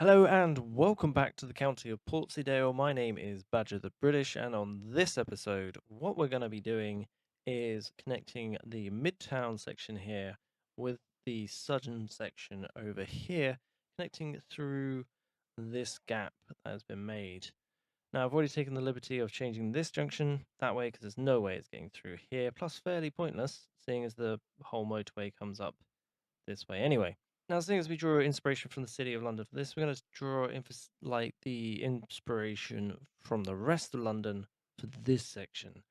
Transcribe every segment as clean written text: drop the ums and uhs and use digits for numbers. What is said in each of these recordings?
Hello and welcome back to the County of Portsleydale. My name is Badger the British, and on this episode, what we're going to be doing is connecting the Midtown section here with the Southern section over here, connecting through this gap that has been made. Now, I've already taken the liberty of changing this junction that way because there's no way it's getting through here, plus fairly pointless, seeing as the whole motorway comes up this way anyway. Now, seeing as we draw inspiration from the City of London for this, we're going to draw like the inspiration from the rest of London for this section.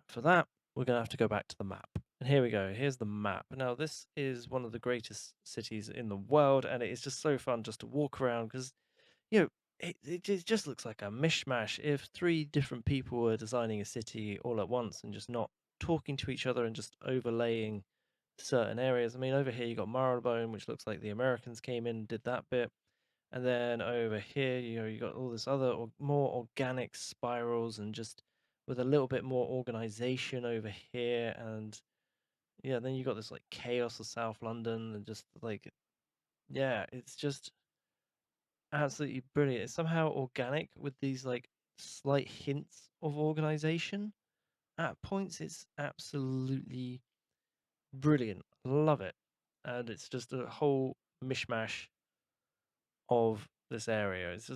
For that, we're going to have to go back to the map. And here we go. Here's the map. Now, this is one of the greatest cities in the world, and it is just so fun just to walk around because, you know, it just looks like a mishmash. If three different people were designing a city all at once and just not talking to each other and just overlaying certain areas. I mean, over here you got Marylebone, which looks like the Americans came in and did that bit. And then over here, you got all this other more organic spirals and just with a little bit more organization over here. And yeah, then you got this like chaos of South London and just like, yeah, it's just absolutely brilliant. It's somehow organic with these like slight hints of organization. At points, it's absolutely brilliant. Love it. And it's just a whole mishmash of this area. It's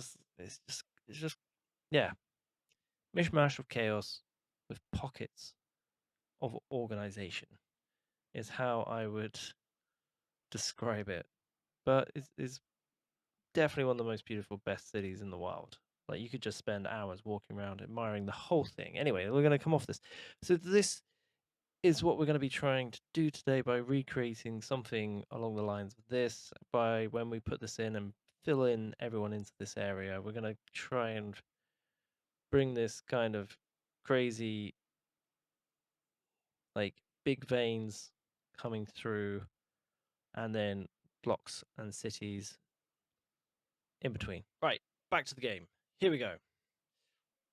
just yeah, mishmash of chaos with pockets of organization is how I would describe it. But it's definitely one of the most beautiful, best cities in the world. Like you could just spend hours walking around admiring the whole thing. Anyway, we're gonna come off this. So this is what we're going to be trying to do today by recreating something along the lines of this. By when we put this in and fill in everyone into this area, we're going to try and bring this kind of crazy, like big veins coming through, and then blocks and cities in between. Right, back to the game. Here we go.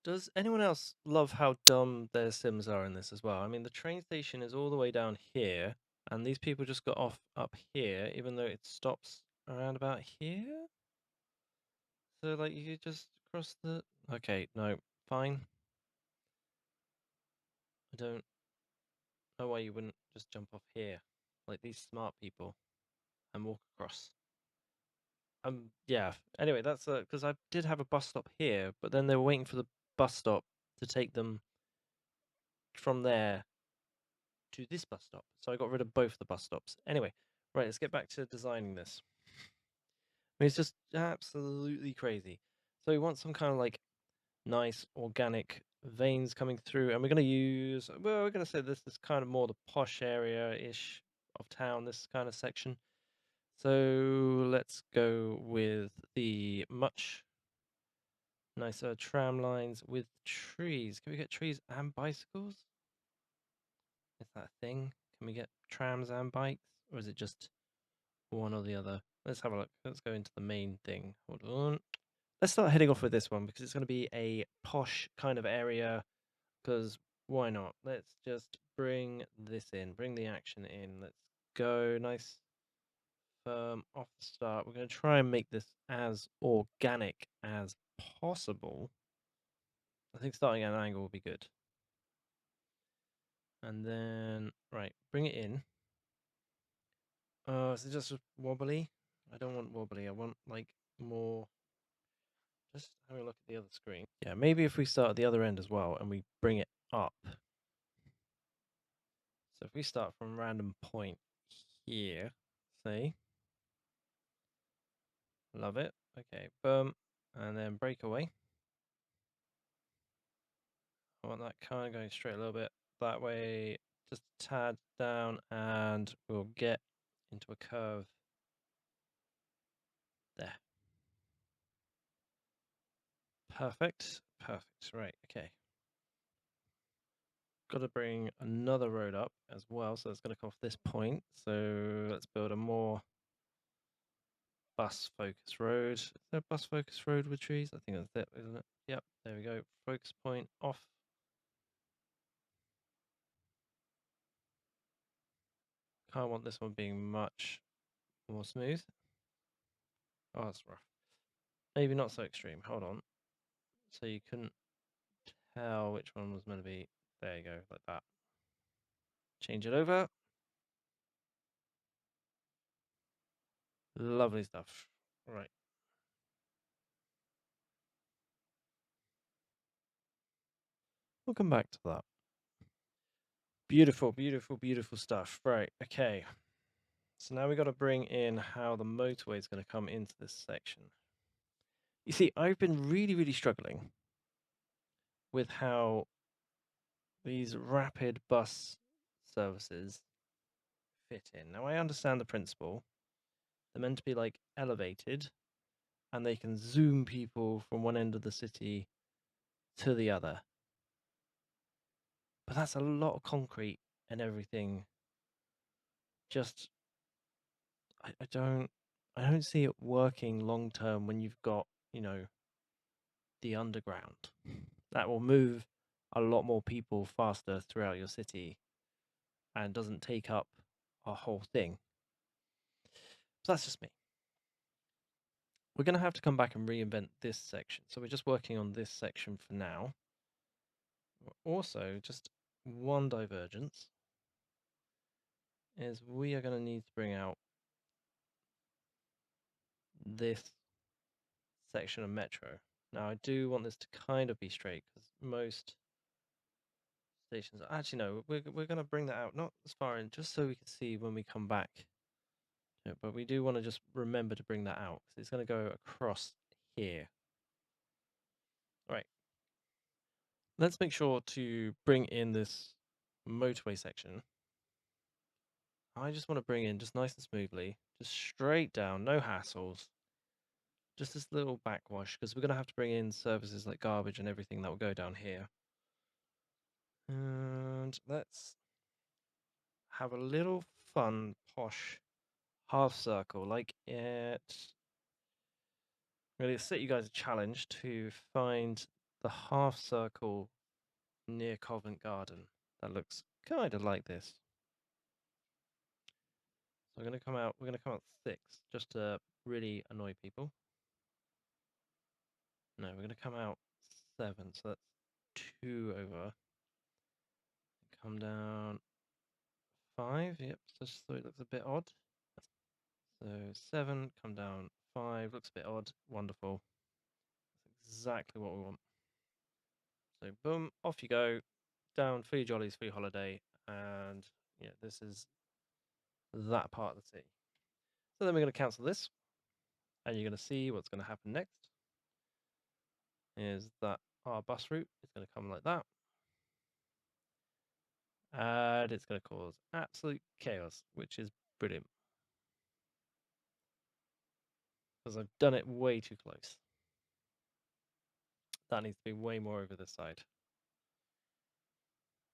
Does anyone else love how dumb their Sims are in this as well? I mean, the train station is all the way down here, and these people just got off up here, even though it stops around about here. So, like, you could just cross the. Okay, no, fine. I don't know why you wouldn't just jump off here, like these smart people, and walk across. Yeah. Anyway, that's because I did have a bus stop here, but then they were waiting for the bus stop to take them from there to this bus stop. So I got rid of both the bus stops. Anyway, right, let's get back to designing this. I mean, it's just absolutely crazy. So we want some kind of like nice organic veins coming through, and we're going to use, well, we're going to say this is kind of more the posh area-ish of town, this kind of section. So let's go with the much nicer tram lines with trees. Can we get trees and bicycles? Is that a thing? Can we get trams and bikes? Or is it just one or the other? Let's have a look. Let's go into the main thing. Hold on. Let's start heading off with this one because it's going to be a posh kind of area. Because why not? Let's just bring this in. Bring the action in. Let's go. Nice off the start. We're going to try and make this as organic as possible. I think starting at an angle will be good. And then, right, bring it in. Is it just wobbly? I don't want wobbly. I want like more. Just having a look at the other screen. Yeah, maybe if we start at the other end as well and we bring it up. So if we start from a random point here, say, love it. Okay, boom, and then break away. I want that kind of going straight a little bit that way, just a tad down, and we'll get into a curve there. Perfect, perfect. Right, okay. Got to bring another road up as well, so it's going to come off this point. So let's build a more bus focus road. Is there a bus focus road with trees? I think that's it, isn't it? Yep, there we go. Focus point off. Can't want this one being much more smooth. Oh, that's rough. Maybe not so extreme. Hold on. So you couldn't tell which one was meant to be. There you go, like that. Change it over. Lovely stuff. Right. We'll come back to that. Beautiful, beautiful, beautiful stuff. Right. Okay. So now we got to bring in how the motorway is going to come into this section. You see, I've been really, really struggling with how these rapid bus services fit in. Now, I understand the principle. They're meant to be like elevated and they can zoom people from one end of the city to the other. But that's a lot of concrete and everything. Just, I don't see it working long term when you've got, the underground. That will move a lot more people faster throughout your city and doesn't take up a whole thing. So that's just me. We're going to have to come back and reinvent this section. So we're just working on this section for now. Also, just one divergence is we are going to need to bring out this section of metro. Now, I do want this to kind of be straight because most stations are actually no. We're going to bring that out not as far in, just so we can see when we come back. Yeah, but we do want to just remember to bring that out because it's going to go across here. All right. Let's make sure to bring in this motorway section. I just want to bring in just nice and smoothly, just straight down, no hassles. Just this little backwash because we're going to have to bring in services like garbage and everything that will go down here. And let's have a little fun, posh half circle like it. I'm going to set you guys a challenge to find the half circle near Covent Garden that looks kind of like this. So we're going to come out 6 just to really annoy people. No, we're going to come out 7, so that's 2 over. Come down 5, yep, just so it looks a bit odd. So 7, come down 5, looks a bit odd, wonderful. That's exactly what we want. So boom, off you go, down for your jollies, for your holiday, and yeah, this is that part of the city. So then we're going to cancel this, and you're going to see what's going to happen next. Is that our bus route is going to come like that. And it's going to cause absolute chaos, which is brilliant. Because I've done it way too close. That needs to be way more over this side.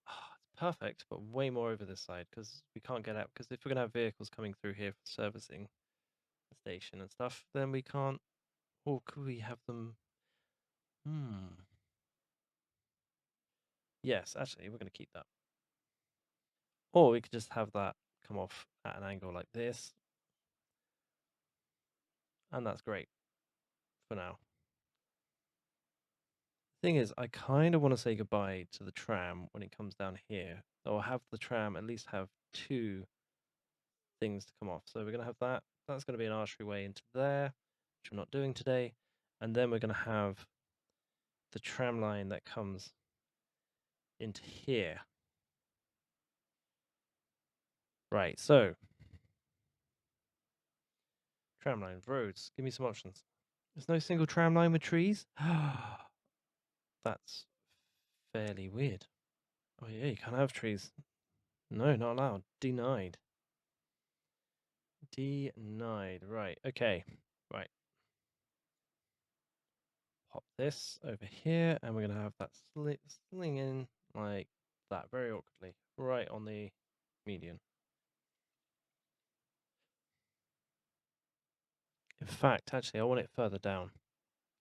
Oh, it's perfect, but way more over this side because we can't get out. Because if we're going to have vehicles coming through here for servicing the station and stuff, then we can't. Or could we have them? Yes, actually, we're going to keep that. Or we could just have that come off at an angle like this. And that's great for now. Thing is, I kind of want to say goodbye to the tram when it comes down here, or have the tram at least have 2 things to come off. So we're going to have that. That's going to be an archery way into there, which we're not doing today. And then we're going to have the tram line that comes into here. Right, so tram line, roads, give me some options. There's no single tram line with trees? That's fairly weird. Oh yeah, you can't have trees. No, not allowed. Denied. Denied. Right, okay. Right. Pop this over here, and we're going to have that sling in like that, very awkwardly, right on the median. In fact, actually, I want it further down.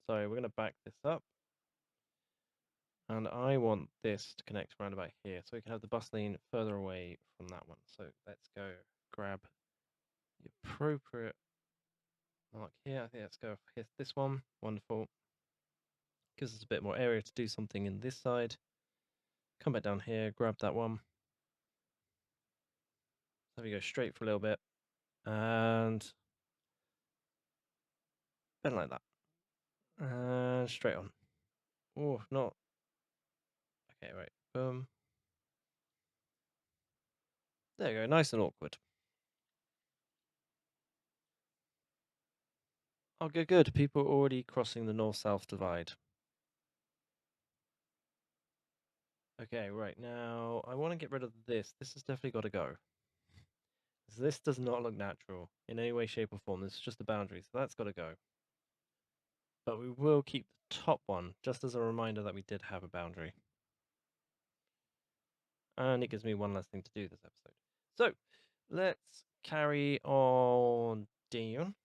So we're going to back this up. And I want this to connect around about here. So we can have the bus lane further away from that one. So let's go grab the appropriate Mark here. I think let's go hit this one. Wonderful. Gives us a bit more area to do something in this side. Come back down here, grab that one. So we go straight for a little bit. And bend like that. And straight on. Oh, not. Okay, right. Boom. There you go. Nice and awkward. Oh, good, good. People are already crossing the north-south divide. Okay, right. Now, I want to get rid of this. This has definitely got to go. This does not look natural in any way, shape, or form. This is just a boundary, so that's got to go. But we will keep the top one, just as a reminder that we did have a boundary. And it gives me one less thing to do this episode. So, let's carry on down.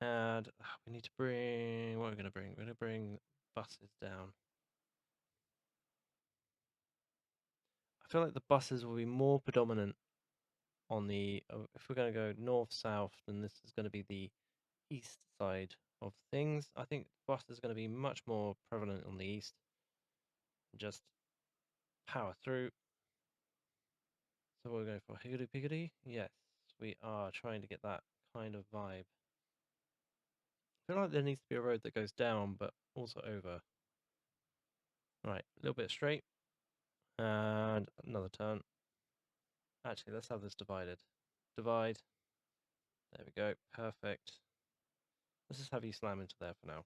And we need to bring... What are we going to bring? We're going to bring buses down. I feel like the buses will be more predominant on the... if we're going to go north-south, then this is going to be the east side of things. I think bus is going to be much more prevalent on the east. Just power through. So we're going for higgity piggity. Yes, we are trying to get that kind of vibe. I feel like there needs to be a road that goes down, but also over. Right, a little bit straight. And another turn. Actually, let's have this divided. Divide. There we go. Perfect. Let's just have you slam into there for now.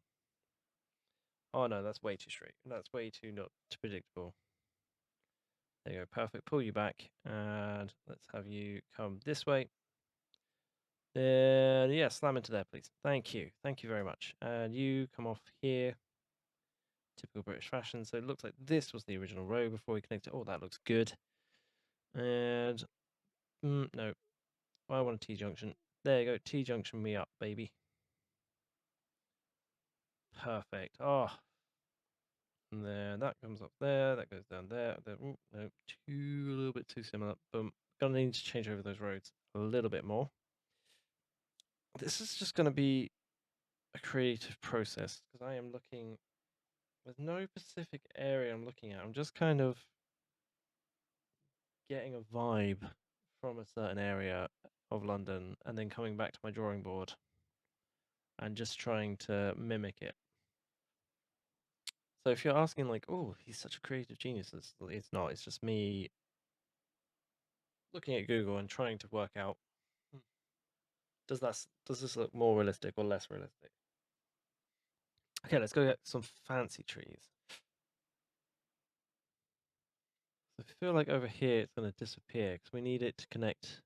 Oh no, that's way too straight. That's way too not too predictable. There you go. Perfect. Pull you back. And let's have you come this way. Then, yeah, slam into there, please. Thank you. Thank you very much. And you come off here. Typical British fashion. So it looks like this was the original row before we connected. Oh, that looks good. And, no. I want a T-junction. There you go. T-junction me up, baby. Perfect. Oh. And then that comes up there. That goes down there. Ooh, no, a little bit too similar. Boom. Gonna need to change over those roads a little bit more. This is just gonna be a creative process because I am looking. There's no specific area I'm looking at. I'm just kind of getting a vibe from a certain area of London and then coming back to my drawing board and just trying to mimic it. So if you're asking like, oh, he's such a creative genius, it's not. It's just me looking at Google and trying to work out, "Hmm, does this look more realistic or less realistic? Okay, let's go get some fancy trees. So I feel like over here it's going to disappear because we need it to connect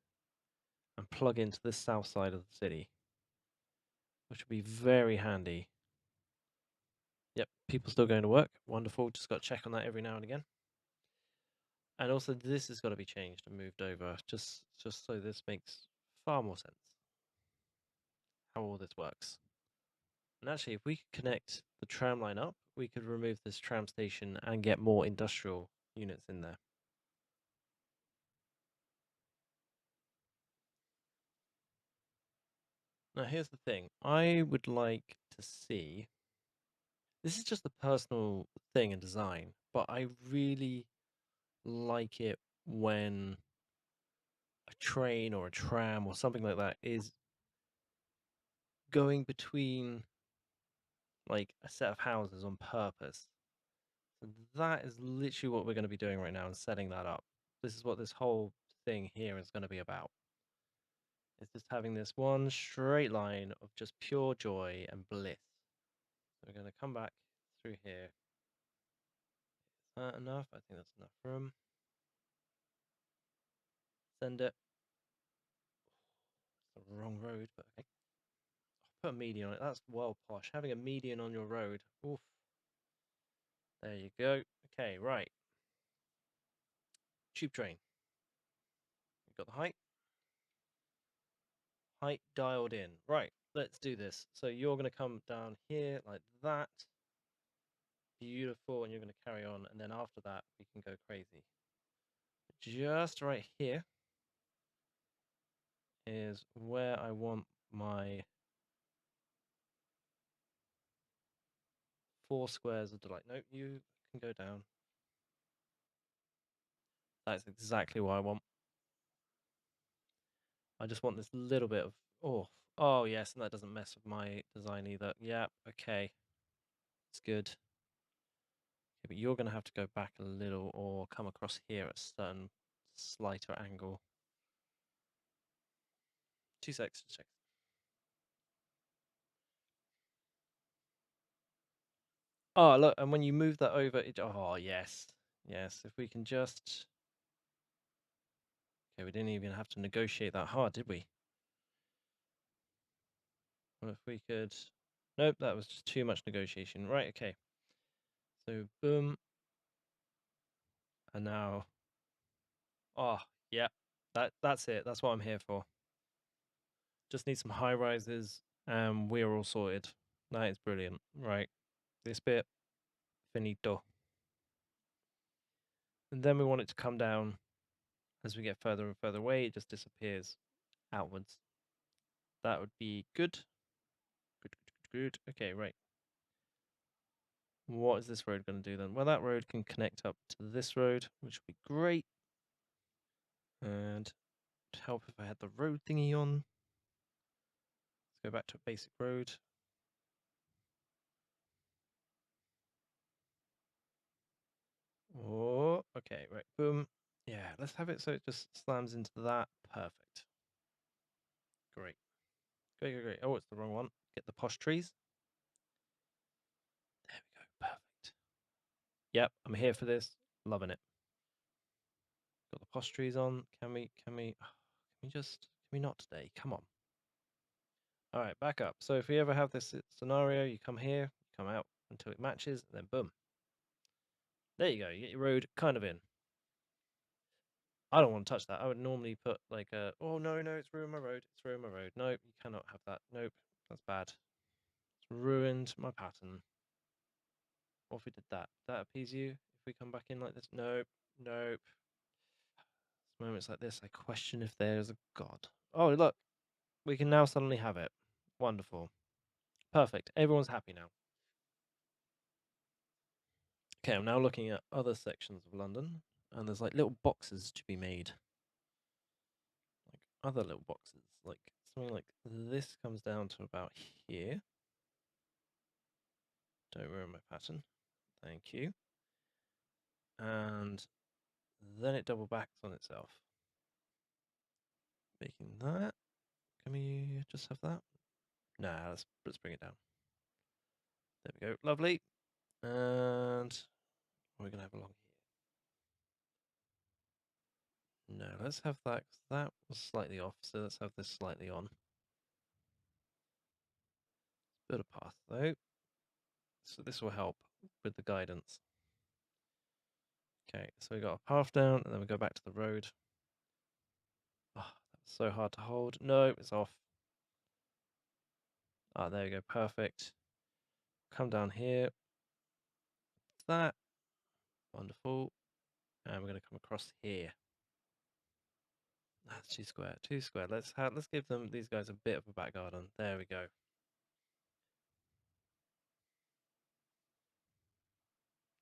and plug into this south side of the city, which would be very handy. Yep, people still going to work. Wonderful. Just got to check on that every now and again. And also, this has got to be changed and moved over, just so this makes far more sense how all this works. And actually, if we could connect the tram line up, we could remove this tram station and get more industrial units in there. Now, here's the thing. I would like to see... This is just a personal thing in design, but I really like it when a train or a tram or something like that is going between like a set of houses on purpose. So that is literally what we're going to be doing right now and setting that up. This is what this whole thing here is going to be about. It's just having this one straight line of just pure joy and bliss. So we're going to come back through here. Is that enough? I think that's enough room. Send it. It's the wrong road, but okay. Put a median on it. That's well posh. Having a median on your road. Oof. There you go. Okay, right. Tube train. You've got the height. Height dialed in. Right, let's do this. So you're going to come down here like that. Beautiful. And you're going to carry on. And then after that, we can go crazy. Just right here is where I want my 4 squares of delight. No, you can go down. That's exactly what I want. I just want this little bit of oh yes, and that doesn't mess with my design either. Yeah, okay. It's good. Okay, but you're gonna have to go back a little or come across here at a certain slighter angle. 2 seconds, check. Oh look, and when you move that over, oh yes. Yes, if we can just okay, we didn't even have to negotiate that hard, did we? Well, if we could nope, that was just too much negotiation. Right, okay. So boom. And now oh yeah. That's it. That's what I'm here for. Just need some high rises and we're all sorted. That is brilliant. Right. This bit finito. And then we want it to come down as we get further and further away, it just disappears outwards. That would be good. Good. Okay, right. What is this road going to do then? Well, that road can connect up to this road, which would be great. And help if I had the road thingy on. Let's go back to a basic road. Oh, okay, right, boom. Yeah, let's have it so it just slams into that. Perfect. Great. Great. Oh, it's the wrong one. Get the posh trees. There we go. Perfect. Yep, I'm here for this. Loving it. Got the posh trees on. Can we not today? Come on. All right, back up. So if we ever have this scenario, you come here, you come out until it matches, and then boom. There you go. You get your road kind of in. I don't want to touch that. I would normally put like a, oh no, it's ruined my road. It's ruined my road. Nope, you cannot have that. Nope, that's bad. It's ruined my pattern. What if we did that? Would that appease you? If we come back in like this? Nope. It's moments like this, I question if there's a God. Oh, look, we can now suddenly have it. Wonderful. Perfect. Everyone's happy now. Okay, I'm now looking at other sections of London, and there's like little boxes to be made. Like other little boxes. Like something like this comes down to about here. Don't ruin my pattern. Thank you. And then it double backs on itself. Making that. Can we just have that? Nah, let's bring it down. There we go. Lovely. And we're gonna have along here. No, let's have that. That was slightly off, so let's have this slightly on. Bit of path though. So this will help with the guidance. Okay, so we got a path down, and then we go back to the road. Oh, that's so hard to hold. No, it's off. Ah, there we go. Perfect. Come down here. That. Wonderful. And we're going to come across here. That's 2 square. 2 square. Let's give them these guys a bit of a back garden. There we go.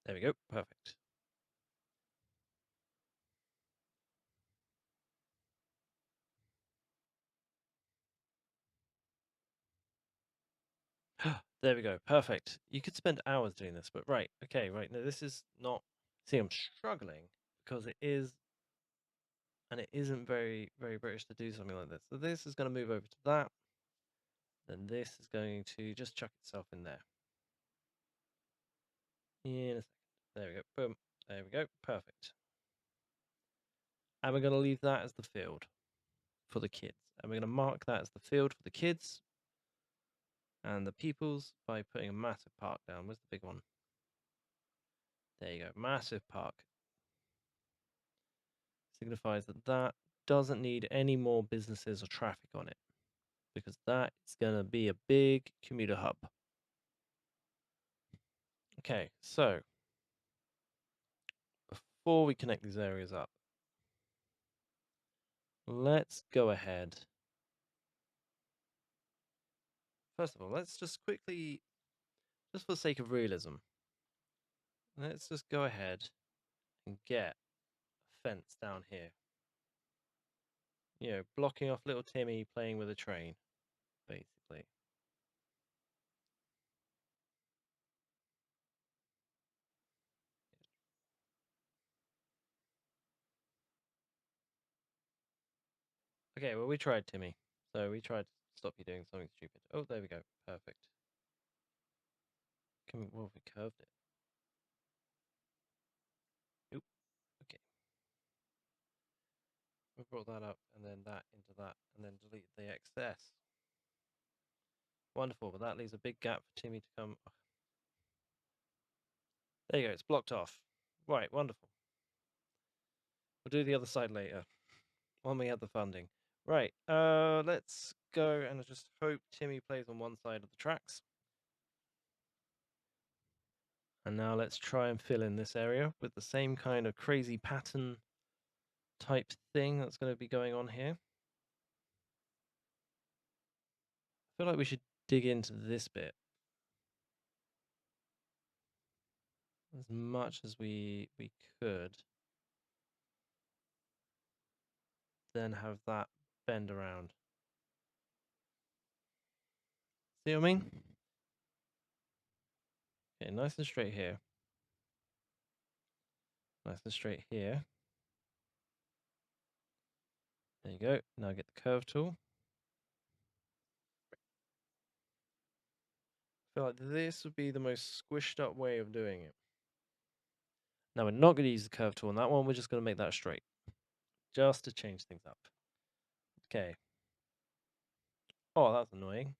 There we go. Perfect. There we go. Perfect. You could spend hours doing this, but right. Okay, right. No, this is not. See, I'm struggling because it is, and it isn't very British to do something like this. So this is going to move over to that. Then this is going to just chuck itself in there. In a second. There we go. Boom. There we go. Perfect. And we're going to leave that as the field for the kids. And we're going to mark that as the field for the kids and the peoples by putting a massive park down. Where's the big one? There you go. Massive park. Signifies that that doesn't need any more businesses or traffic on it because that is going to be a big commuter hub. Okay, so before we connect these areas up, let's go ahead. First of all, let's just quickly just for the sake of realism, let's just go ahead and get a fence down here. Blocking off little Timmy playing with a train, basically. Okay, well, we tried, Timmy. So we tried to stop you doing something stupid. Oh, there we go. Perfect. Well, we curved it. Oop. Okay. We brought that up, and then that into that, and then delete the excess. Wonderful, but that leaves a big gap for Timmy to come. There you go, it's blocked off. Right, wonderful. We'll do the other side later, when we have the funding. Right, let's go and just hope Timmy plays on one side of the tracks. And now let's try and fill in this area with the same kind of crazy pattern type thing that's going to be going on here. I feel like we should dig into this bit as much as we could, then have that bend around. See what I mean? Okay, nice and straight here. Nice and straight here. There you go. Now get the curve tool. I feel like this would be the most squished up way of doing it. Now we're not going to use the curve tool on that one. We're just going to make that straight, just to change things up. Okay. Oh, that's annoying.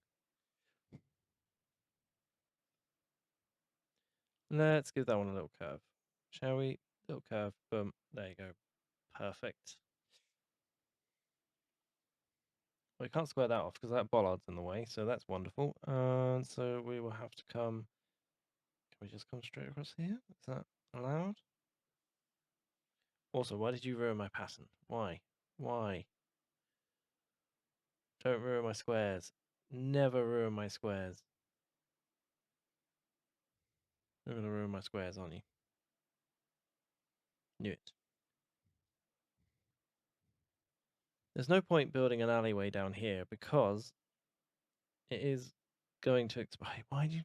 Let's give that one a little curve, shall we? Little curve. Boom. There you go. Perfect. We can't square that off because that bollard's in the way, so that's wonderful. And so we will have to come. Can we just come straight across here? Is that allowed? Also, why did you ruin my pattern? Why? Why? Don't ruin my squares. Never ruin my squares. You're going to ruin my squares, aren't you? Knew it. There's no point building an alleyway down here because it is going to expire. Why do you...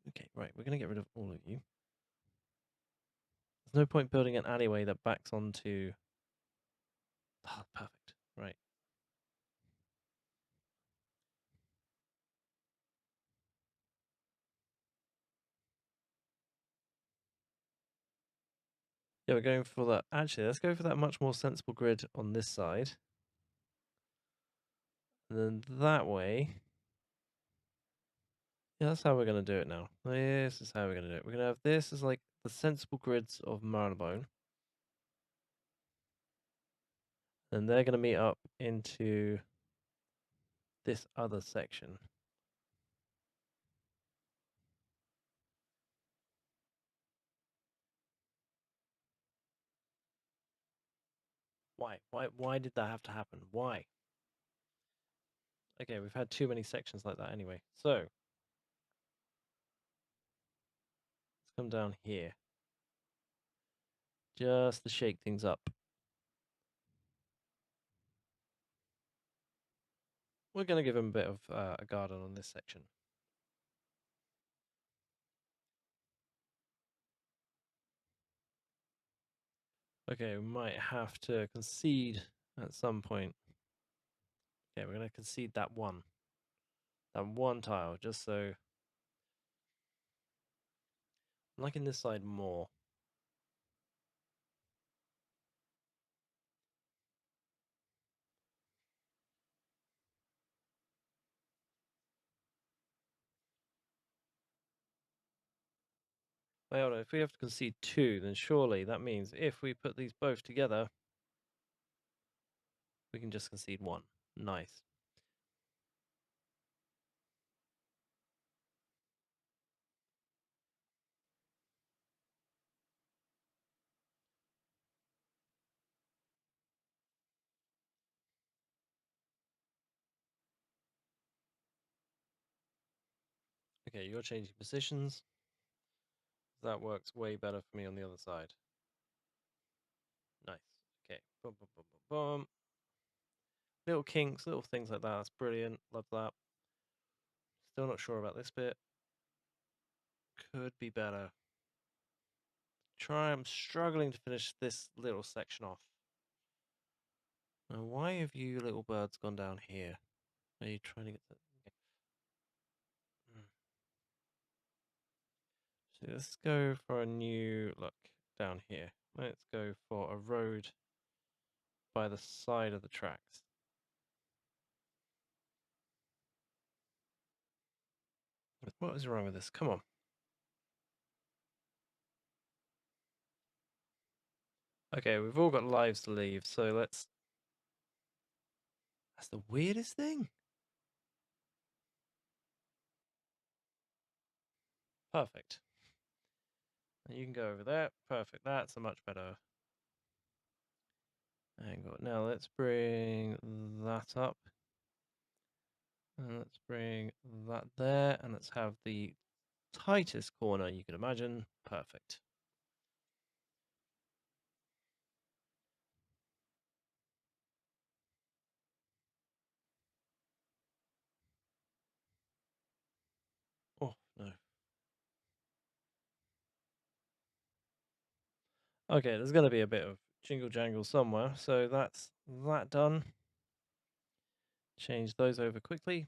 Okay, right, we're going to get rid of all of you. There's no point building an alleyway that backs onto... Ah, perfect. Right. Yeah, we're going for that. Actually, let's go for that much more sensible grid on this side. And then that way... Yeah, that's how we're going to do it now. This is how we're going to do it. We're going to have this as like the sensible grids of Marylebone. And they're going to meet up into this other section. Why? Why did that have to happen? Why? Okay, we've had too many sections like that anyway. So, let's come down here. Just to shake things up. We're going to give him a bit of a garden on this section. Okay, we might have to concede at some point. Okay, we're going to concede that one. That one tile, just so... I'm liking this side more. Well, if we have to concede two, then surely that means if we put these both together, we can just concede one. Nice. Okay, you're changing positions. That works way better for me on the other side. Nice. Okay. Boom, boom, boom, boom, boom. Little kinks, little things like that. That's brilliant. Love that. Still not sure about this bit. Could be better. I'm struggling to finish this little section off. Now, why have you little birds gone down here? Are you trying to get the... Okay. So let's go for a new look down here. Let's go for a road by the side of the tracks. What is wrong with this? Come on. Okay, we've all got lives to leave, so let's... That's the weirdest thing. Perfect. And you can go over there. Perfect. That's a much better angle. Now let's bring that up. And let's bring that there. And let's have the tightest corner you could imagine. Perfect. Oh, no. Okay, there's going to be a bit of jingle jangle somewhere. So that's that done. Change those over quickly.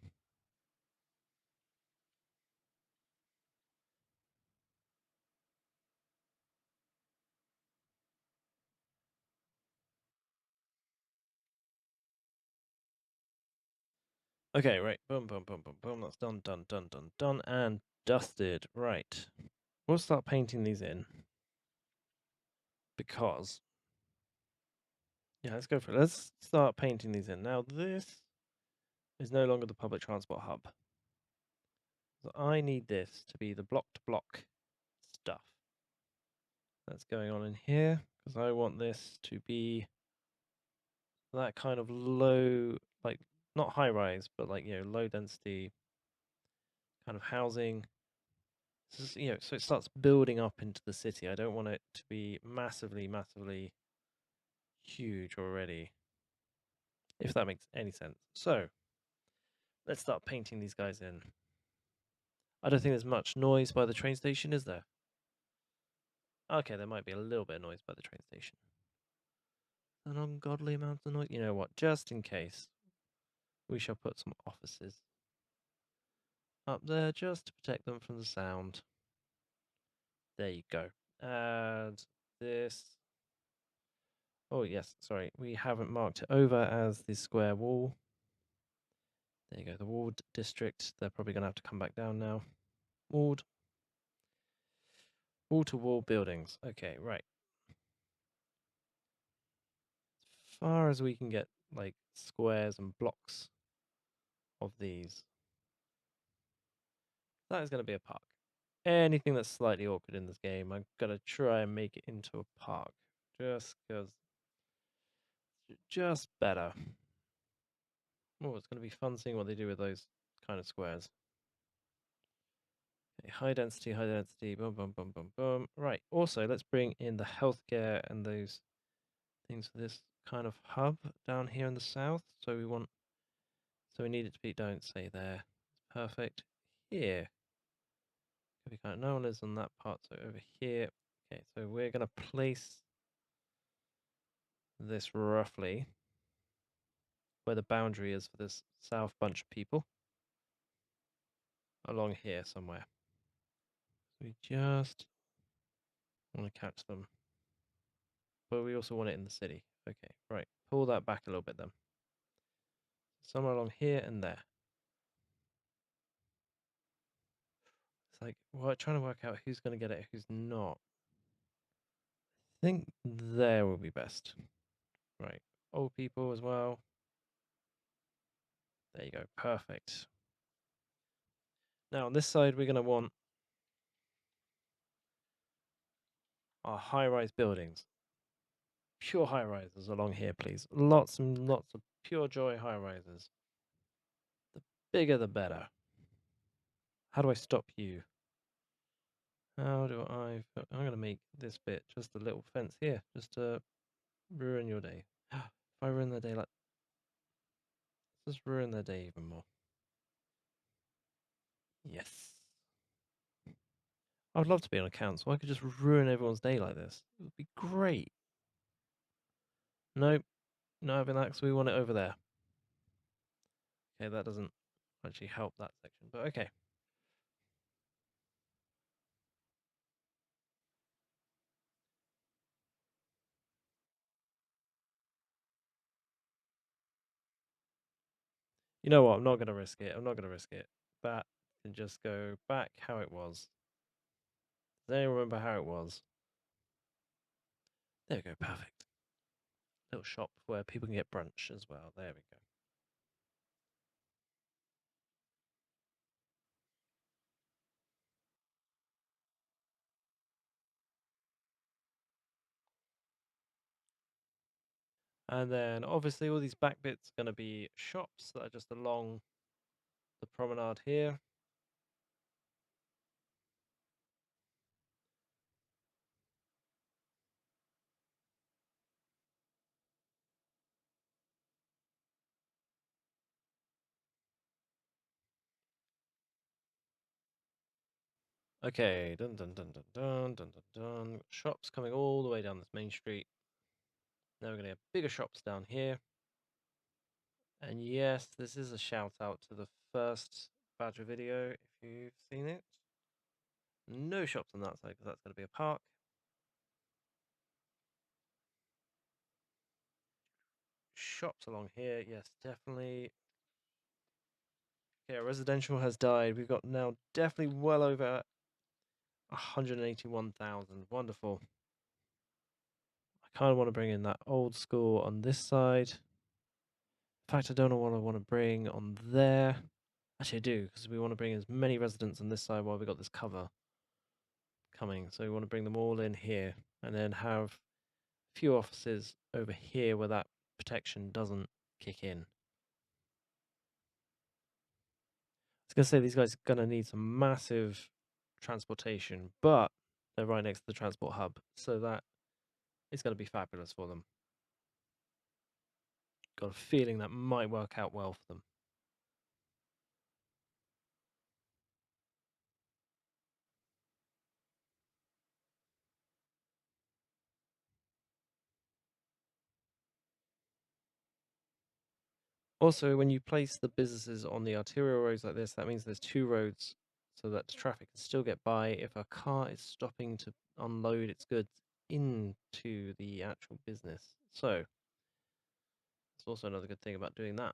Okay, right. Boom, boom, boom, boom, boom. That's done, done, done, done, done, and dusted. Right. We'll start painting these in because... Yeah, let's go for it. Let's start painting these in. Now, this is no longer the public transport hub. So I need this to be the block-to-block stuff that's going on in here because I want this to be that kind of low, like not high rise, but like, low density kind of housing. So, so it starts building up into the city. I don't want it to be massively, massively huge already, if that makes any sense. So let's start painting these guys in. I don't think there's much noise by the train station, is there? Okay, there might be a little bit of noise by the train station. An ungodly amount of noise. You know what? Just in case, we shall put some offices up there just to protect them from the sound. There you go. And this... Oh, yes, sorry. We haven't marked it over as the square wall. There you go, the walled district. They're probably going to have to come back down now. Walled. Wall-to-wall buildings. Okay, right. As far as we can get, like, squares and blocks of these, that is going to be a park. Anything that's slightly awkward in this game, I've got to try and make it into a park. Just because... Just better. Oh, it's going to be fun seeing what they do with those kind of squares. Okay, high density, boom, boom, boom, boom, boom. Right, also, let's bring in the healthcare and those things for this kind of hub down here in the south. So we need it to be, don't say there. Perfect. Here. No one is on that part, so over here. Okay, so we're going to place this roughly where the boundary is for this south bunch of people. Along here somewhere. We just want to catch them. But we also want it in the city. Okay, right. Pull that back a little bit then. Somewhere along here and there. It's like, trying to work out who's going to get it, who's not. I think there will be best. Right. Old people as well. There you go. Perfect. Now on this side, we're going to want our high-rise buildings. Pure high-rises along here, please. Lots and lots of pure joy high-rises. The bigger, the better. How do I stop you? How do I... I'm going to make this bit just a little fence here, just to ruin your day. If I ruin their day like... Just ruin their day even more. Yes. I would love to be on a council. I could just ruin everyone's day like this. It would be great. Nope. Not having that because we want it over there. Okay, that doesn't actually help that section, but okay. You know what? I'm not going to risk it. I'm not going to risk it. That can just go back how it was. Does anyone remember how it was? There we go. Perfect. Little shop where people can get brunch as well. There we go. And then obviously all these back bits are going to be shops that are just along the promenade here. Okay, dun dun dun dun dun dun dun dun. Shops coming all the way down this main street. Now we're going to have bigger shops down here. And yes, this is a shout out to the first Badger video if you've seen it. No shops on that side because that's going to be a park. Shops along here, yes, definitely. Okay, residential has died. We've got now definitely well over 181,000. Wonderful. I kind of want to bring in that old school on this side. In fact, I don't know what I want to bring on there. Actually, I do, because we want to bring as many residents on this side while we got this cover coming. So we want to bring them all in here and then have a few offices over here where that protection doesn't kick in. I was going to say these guys are going to need some massive transportation, but they're right next to the transport hub, so that is going to be fabulous for them. Got a feeling that might work out well for them. Also, when you place the businesses on the arterial roads like this, that means there's two roads so that the traffic can still get by if a car is stopping to unload its goods into the actual business. So, it's also another good thing about doing that.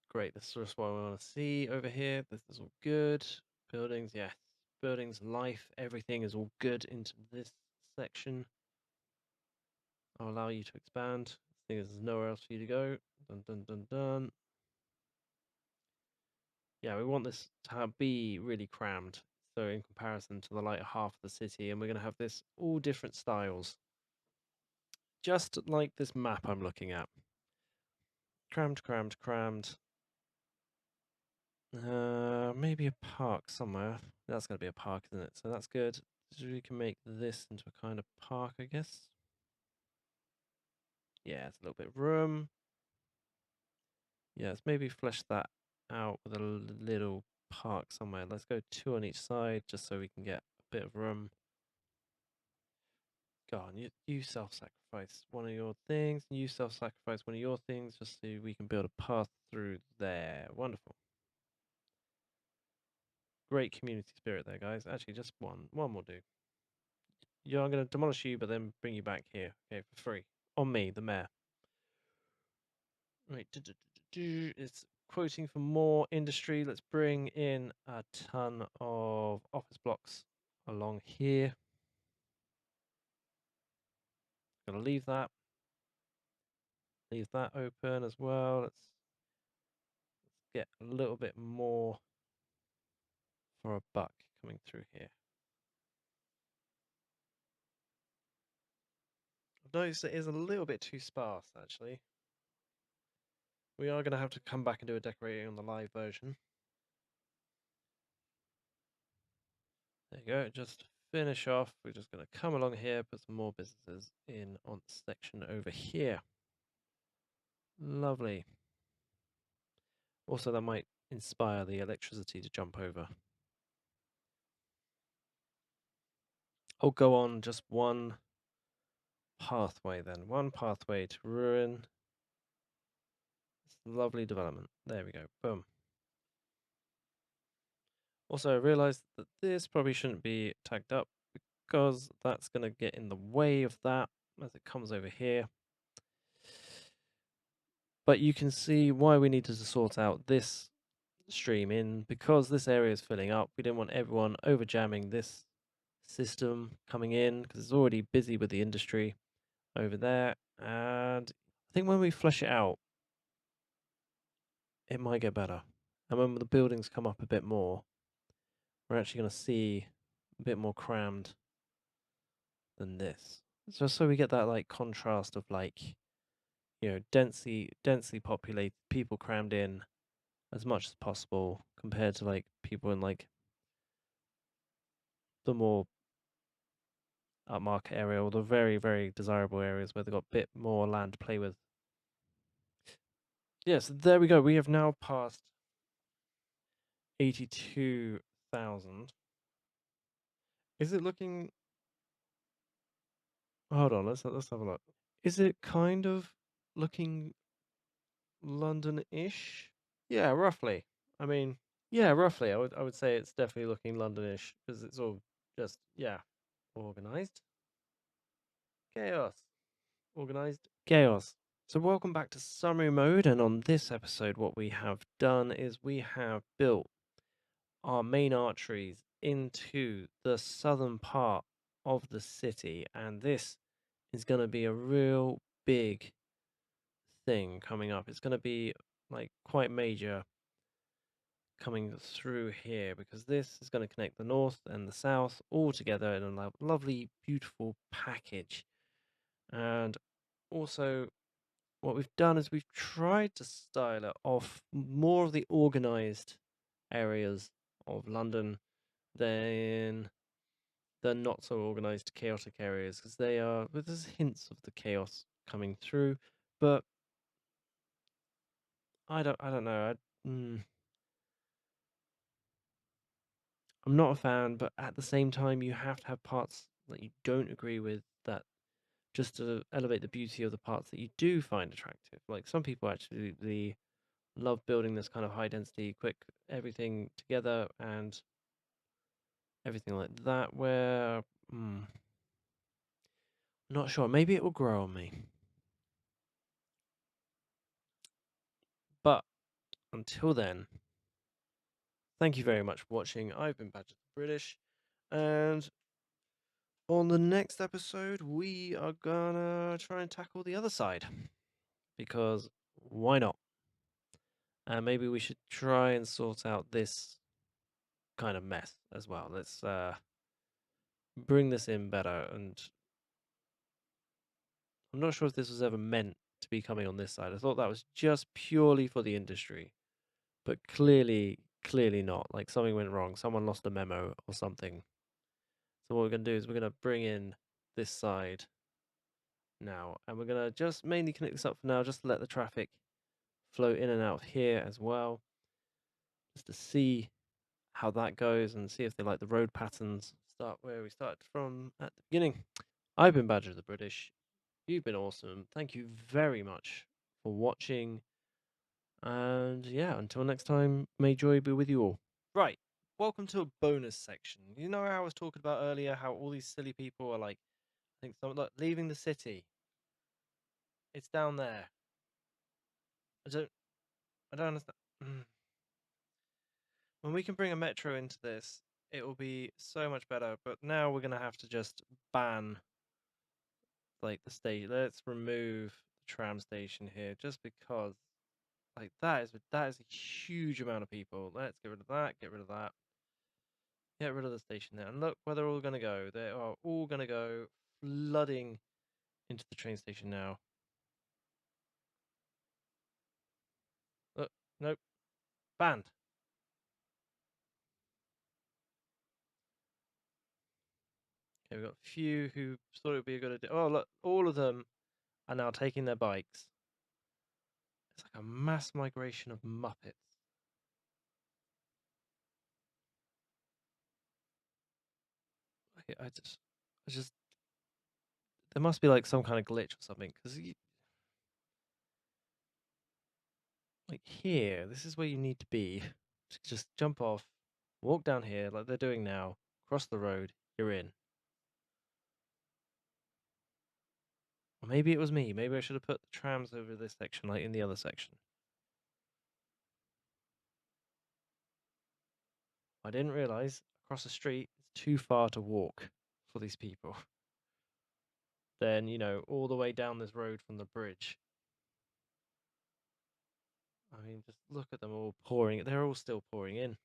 Great, this is just what we want to see over here. This is all good. Buildings, yes. Buildings, life, everything is all good into this section. I'll allow you to expand. I think there's nowhere else for you to go. Dun dun dun dun. Yeah, we want this to be really crammed. So in comparison to the lighter half of the city, and we're going to have this all different styles. Just like this map I'm looking at. Crammed, crammed, crammed. Maybe a park somewhere. That's going to be a park, isn't it? So that's good. So we can make this into a kind of park, I guess. Yeah, it's a little bit of room. Yeah, let's maybe flesh that out with a little park somewhere. Let's go two on each side just so we can get a bit of room. Go on, you self-sacrifice one of your things, and you self-sacrifice one of your things just so we can build a path through there. Wonderful. Great community spirit there, guys. Actually, just one. One will do. Yeah, I'm going to demolish you, but then bring you back here, okay, for free. On me, the mayor. Right, it's quoting for more industry. Let's bring in a ton of office blocks along here. Gonna leave that. Leave that open as well. Let's get a little bit more for a buck coming through here. I've noticed it is a little bit too sparse, actually. We are going to have to come back and do a decorating on the live version. There you go. Just to finish off, we're just going to come along here, put some more businesses in on the section over here. Lovely. Also, that might inspire the electricity to jump over. I'll go on just one pathway then. One pathway to ruin this lovely development. There we go. Boom. Also, I realized that this probably shouldn't be tagged up because that's going to get in the way of that as it comes over here. But you can see why we needed to sort out this stream in because this area is filling up. We didn't want everyone over jamming this system coming in because it's already busy with the industry over there. And I think when we flesh it out, it might get better. And when the buildings come up a bit more, we're actually going to see a bit more crammed than this. Just so we get that like contrast of like, densely populated people crammed in as much as possible compared to like people in like the more upmarket area or the very, very desirable areas where they've got a bit more land to play with. Yes, there we go. We have now passed 82,000. Is it looking? Hold on, let's have a look. Is it kind of looking London-ish? Yeah, roughly. I mean, yeah, roughly. I would say it's definitely looking London-ish because it's all just organized chaos. Organized chaos. So welcome back to summary mode, and on this episode what we have done is we have built our main arteries into the southern part of the city, and this is going to be a real big thing coming up. It's going to be like quite major coming through here because this is going to connect the north and the south all together in a lovely beautiful package. And also what we've done is we've tried to style it off more of the organized areas of London than the not so organized chaotic areas because they are, but there's hints of the chaos coming through, but I don't know. I'm not a fan, but at the same time, you have to have parts that you don't agree with that just to elevate the beauty of the parts that you do find attractive. Like some people actually love building this kind of high density, quick everything together and everything like that. Where I'm not sure. Maybe it will grow on me. But until then, thank you very much for watching. I've been Badger the British, and on the next episode, we are gonna try and tackle the other side because why not? And maybe we should try and sort out this kind of mess as well. Let's bring this in better. And I'm not sure if this was ever meant to be coming on this side. I thought that was just purely for the industry, but clearly not. Like something went wrong. Someone lost a memo or something. So what we're going to do is we're going to bring in this side now, and we're going to just mainly connect this up for now, just to let the traffic flow in and out of here as well, just to see how that goes and see if they like the road patterns. Start where we started from at the beginning. I've been Badger the British. You've been awesome. Thank you very much for watching. And yeah, until next time, may joy be with you all. Right. Welcome to a bonus section. You know how I was talking about earlier how all these silly people are like, I think some like leaving the city. It's down there. I don't understand. When we can bring a metro into this, it will be so much better. But now we're gonna have to just ban like the station. Let's remove the tram station here just because like that is a huge amount of people. Let's get rid of that, get rid of that. Get rid of the station there. And look where they're all gonna go. They are all gonna go flooding into the train station now. Look, nope. Banned. Okay, we've got a few who thought it would be a good idea. Oh, look, all of them are now taking their bikes. It's like a mass migration of Muppets. I just, there must be like some kind of glitch or something because like here, this is where you need to be. Just jump off, walk down here like they're doing now, cross the road, you're in. Or maybe it was me. Maybe I should have put the trams over this section like in the other section. I didn't realize across the street it's too far to walk for these people. Then, all the way down this road from the bridge. I mean, just look at them all pouring. They're all still pouring in.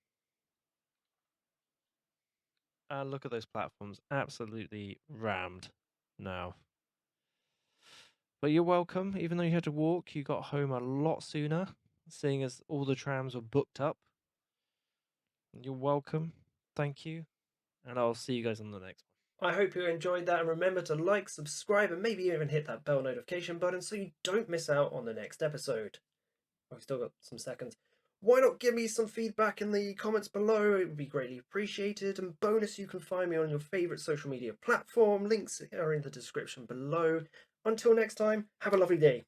And look at those platforms, absolutely rammed now. But you're welcome. Even though you had to walk, you got home a lot sooner, seeing as all the trams were booked up. You're welcome. Thank you. And I'll see you guys on the next one. I hope you enjoyed that, and remember to like, subscribe, and maybe even hit that bell notification button so you don't miss out on the next episode. I've still got some seconds. Why not give me some feedback in the comments below? It would be greatly appreciated. And bonus, you can find me on your favourite social media platform. Links are in the description below. Until next time, have a lovely day.